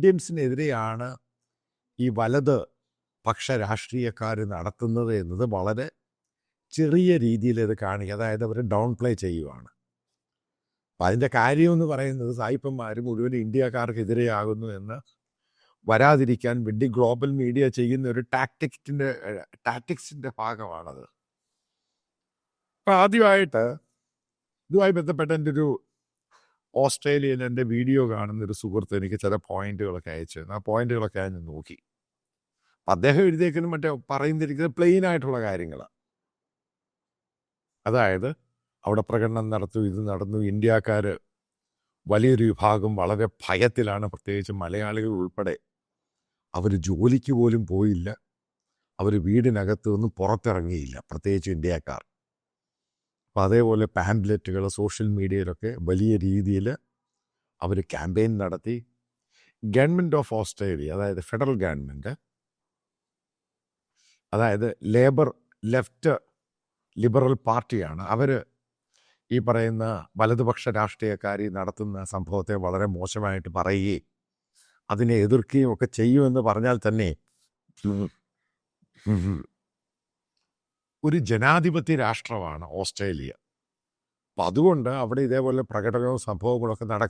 ഇന്ത്യൻസിനെതിരെയാണ് ഈ വലത് പക്ഷ രാഷ്ട്രീയക്കാർ നടത്തുന്നത് എന്നത് വളരെ ചെറിയ രീതിയിൽ ഇത് കാണിക്കുക. അതായത് അവർ ഡൗൺ പ്ലേ ചെയ്യുവാണ്. അപ്പം അതിൻ്റെ കാര്യമെന്ന് പറയുന്നത് സായിപ്പന്മാർ മുഴുവൻ ഇന്ത്യക്കാർക്കെതിരെയാകുന്നു എന്ന് വരാതിരിക്കാൻ വേണ്ടി ഗ്ലോബൽ മീഡിയ ചെയ്യുന്ന ഒരു ടാക്ടിക്സിൻ്റെ ഭാഗമാണത്. അപ്പം ആദ്യമായിട്ട് ഇതുമായി ബന്ധപ്പെട്ട എൻ്റെ ഒരു ഓസ്ട്രേലിയയിൽ എൻ്റെ വീഡിയോ കാണുന്നൊരു സുഹൃത്ത് എനിക്ക് ചില പോയിന്റുകളൊക്കെ അയച്ചു തന്നു. ആ പോയിന്റുകളൊക്കെ ഞാൻ നോക്കി. അദ്ദേഹം എഴുതിയേക്കുന്നത് മറ്റേ പറയുന്നിരിക്കുന്നത് പ്ലെയിൻ ആയിട്ടുള്ള കാര്യങ്ങളാണ്. അതായത് അവിടെ പ്രകടനം നടത്തു, ഇത് നടന്നു, ഇന്ത്യക്കാർ വലിയൊരു വിഭാഗം വളരെ ഭയത്തിലാണ്, പ്രത്യേകിച്ച് മലയാളികൾ ഉൾപ്പെടെ. അവർ ജോലിക്ക് പോലും പോയില്ല, അവർ വീടിനകത്ത് നിന്നും പുറത്തിറങ്ങിയില്ല, പ്രത്യേകിച്ച് ഇന്ത്യക്കാർ. അപ്പം അതേപോലെ പാംപ്ലെറ്റുകൾ സോഷ്യൽ മീഡിയയിലൊക്കെ വലിയ രീതിയിൽ അവർ ക്യാമ്പയിൻ നടത്തി. ഗവൺമെൻറ് ഓഫ് ഓസ്ട്രേലിയ, അതായത് ഫെഡറൽ ഗവൺമെൻറ്, അതായത് ലെഫ്റ്റ് ലിബറൽ പാർട്ടിയാണ്, അവർ ഈ പറയുന്ന വലതുപക്ഷ രാഷ്ട്രീയക്കാർ നടത്തുന്ന സംഭവത്തെ വളരെ മോശമായിട്ട് പറയുകയും അതിനെ എതിർക്കുകയും ഒക്കെ ചെയ്യുമെന്ന് പറഞ്ഞാൽ തന്നെ ഒരു ജനാധിപത്യ രാഷ്ട്രമാണ് ഓസ്ട്രേലിയ. അപ്പം അതുകൊണ്ട് അവിടെ ഇതേപോലെ പ്രകടനവും സംഭവങ്ങളൊക്കെ നടക്കും.